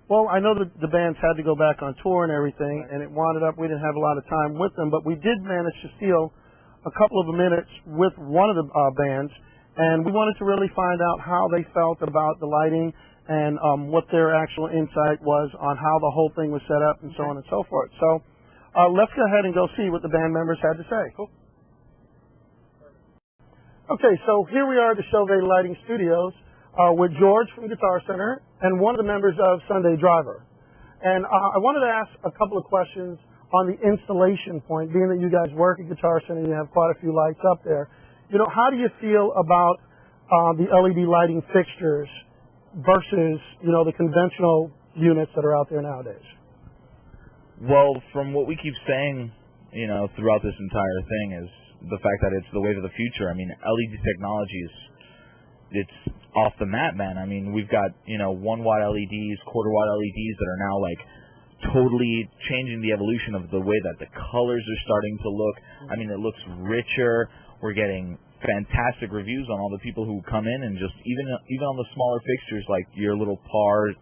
Well, I know that the bands had to go back on tour and everything, and it wound up, we didn't have a lot of time with them, but we did manage to steal a couple of minutes with one of the bands, and we wanted to really find out how they felt about the lighting and what their actual insight was on how the whole thing was set up and so on and so forth. So let's go ahead and go see what the band members had to say. Cool. Okay, so here we are at the Chauvet Lighting Studios with George from Guitar Center and one of the members of Sunday Driver. And I wanted to ask a couple of questions on the installation point, being that you guys work at Guitar Center and you have quite a few lights up there. You know, how do you feel about the LED lighting fixtures versus, you know, the conventional units that are out there nowadays? Well, from what we keep saying, you know, throughout this entire thing is the fact that it's the wave of the future. I mean, LED technology it's off the map, man. I mean, we've got, you know, 1-watt LEDs, quarter-watt LEDs that are now, like, totally changing the evolution of the way that the colors are starting to look. I mean, it looks richer. We're getting fantastic reviews on all the people who come in, and just even on the smaller fixtures like your little PAR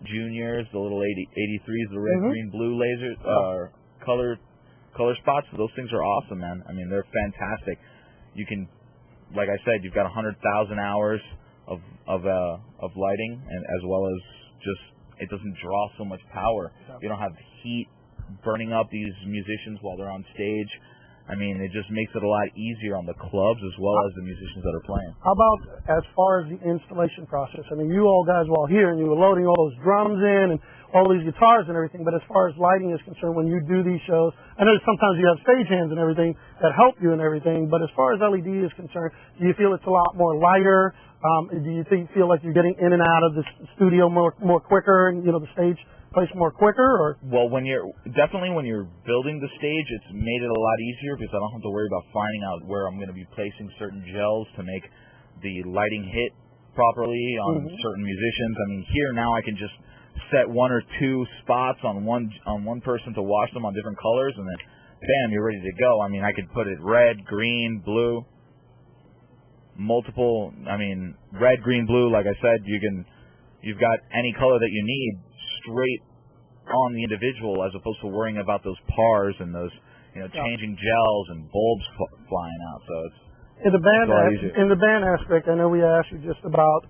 Juniors, the little 83s, the red, green, blue lasers, color spots. Those things are awesome, man. I mean, they're fantastic. You can, like I said, you've got 100,000 hours of lighting, and as well as just it doesn't draw so much power. You don't have heat burning up these musicians while they're on stage. I mean, it just makes it a lot easier on the clubs as well as the musicians that are playing. How about as far as the installation process? I mean, you all guys were all here and you were loading all those drums in and all these guitars and everything, but as far as lighting is concerned, when you do these shows, I know sometimes you have stagehands and everything that help you and everything, but as far as LED is concerned, do you feel it's a lot more lighter? Do you feel like you're getting in and out of the studio more quicker and, you know, the stage place more quicker? Or well, when you're building the stage, it's made it a lot easier because I don't have to worry about finding out where I'm going to be placing certain gels to make the lighting hit properly on certain musicians. I mean, here now I can just set 1 or 2 spots on one person to wash them on different colors, and then bam, you're ready to go. I mean, I could put it red, green, blue, multiple. I mean, red, green, blue. Like I said, you've got any color that you need straight on the individual, as opposed to worrying about those pars and those, you know, changing gels and bulbs flying out. So it's in the band aspect, I know we asked you just about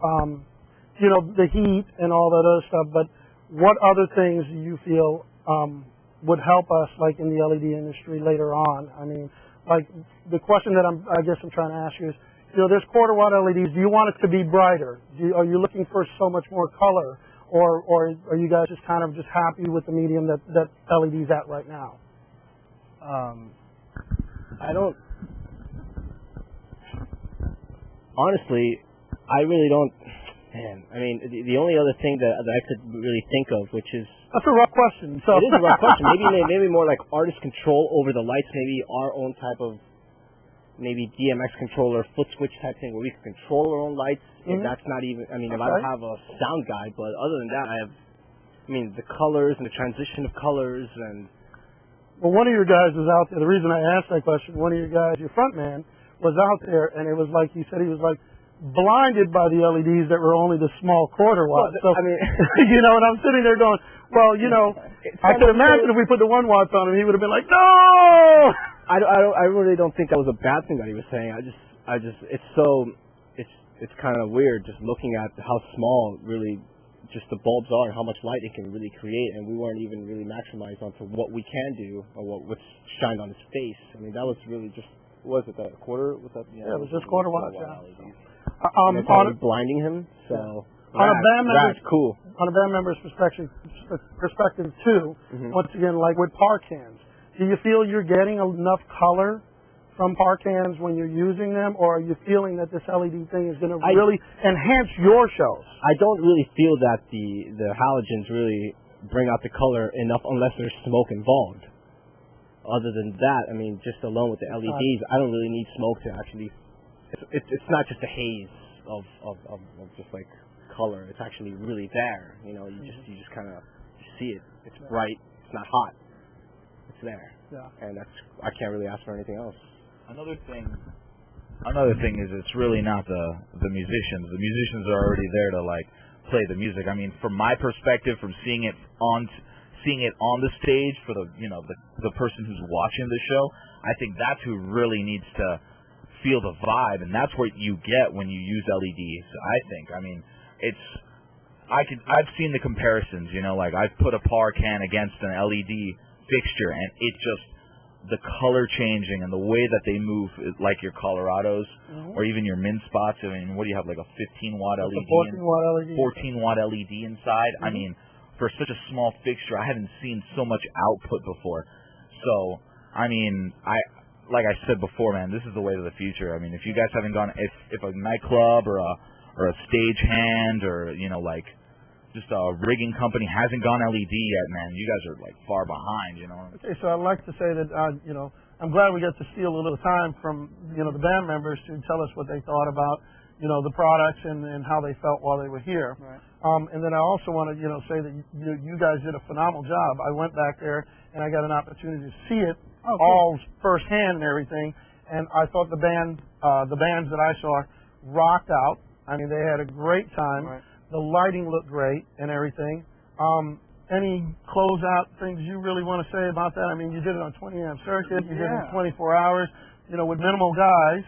you know, the heat and all that other stuff, but what other things do you feel would help us, like in the LED industry later on? I mean, like the question that I guess I'm trying to ask you is, you know, there's quarter-watt LEDs. Do you want it to be brighter? Are you looking for so much more color? Or are you guys just kind of just happy with the medium that LED's at right now? I don't. Honestly, I really don't. Man, I mean, the only other thing that I could really think of, which is that's a rough question. So it is a rough question. Maybe more like artist control over the lights. Maybe our own type of DMX controller, foot switch type thing, where we can control our own lights. If that's not even, I mean, if I don't have a sound guy, but other than that, I mean, the colors and the transition of colors and. Well, one of your guys was out there. The reason I asked that question, one of your guys, your front man, was out there, and it was like he said he was like blinded by the LEDs that were only the small quarter watt. Well, so I mean, you know, and I'm sitting there going, well, you know, I could imagine if we put the 1 watts on him, he would have been like, no. I really don't think that was a bad thing that he was saying. It's kind of weird just looking at how small really just the bulbs are and how much light it can really create, and we weren't even really maximized onto what we can do or what's shined on his face. I mean, that was really just, was it that a quarter? Was that? Yeah, it was just quarter watts. Blinding him. So that's cool. On a band member's perspective too. Once again, like with par cans, do you feel you're getting enough color from par cans when you're using them, or are you feeling that this LED thing is going to really enhance your shows? I don't really feel that the halogens really bring out the color enough unless there's smoke involved. Other than that, I mean, just alone with the LEDs, I don't really need smoke to actually. It's not just a haze of just like color. It's actually really there. You know, you just kind of see it. It's bright. It's not hot. It's there. Yeah. And I can't really ask for anything else. Another thing is it's really not the musicians. The musicians are already there to like play the music. I mean, from my perspective, from seeing it on the stage for the person who's watching the show, I think that's who really needs to feel the vibe, and that's what you get when you use LEDs. I think. I mean, I've seen the comparisons. Like I've put a par can against an LED fixture, and it just the color changing and the way that they move, like your Colorados or even your Min spots. I mean, what do you have, like a 15-watt LED? 14-watt LED. 14-watt LED inside. I mean, for such a small fixture, I haven't seen so much output before. So, I mean, like I said before, man, this is the way to the future. I mean, if you guys haven't gone, if a nightclub or a stagehand or like just a rigging company hasn't gone LED yet, man, you guys are like far behind. Okay, so I'd like to say that I'm glad we got to steal a little time from the band members to tell us what they thought about the products and how they felt while they were here. Right. And then I also want to say that you guys did a phenomenal job. I went back there and I got an opportunity to see it all firsthand and everything, and I thought the bands that I saw rocked out. I mean, they had a great time. Right. The lighting looked great and everything. Any closeout things you really want to say about that? I mean, you did it on 20-amp circuit. You did it in 24 hours, with minimal guys.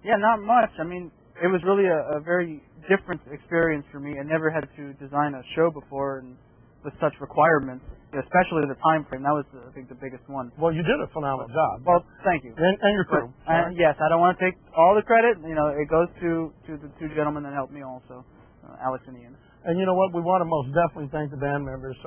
Yeah, not much. I mean, it was really a very different experience for me. I never had to design a show before and with such requirements, especially the time frame. That was, I think, the biggest one. Well, you did a phenomenal job. Well, thank you. And your crew. Yes, I don't want to take all the credit. It goes to the two gentlemen that helped me also. Alex and Ian. And you know what? We want to most definitely thank the band members.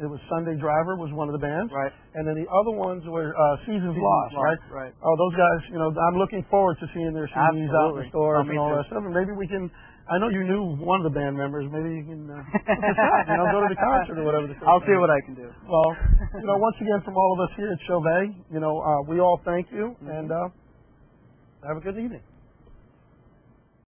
It was Sunday Driver was one of the bands. Right. And then the other ones were Seasons Lost, right? Right. Oh, those guys, I'm looking forward to seeing their CDs out in the stores and all that stuff. And maybe we can, I know you knew one of the band members, maybe you can go to the concert or whatever. I'll see what I can do. Well, once again from all of us here at Chauvet, we all thank you and have a good evening.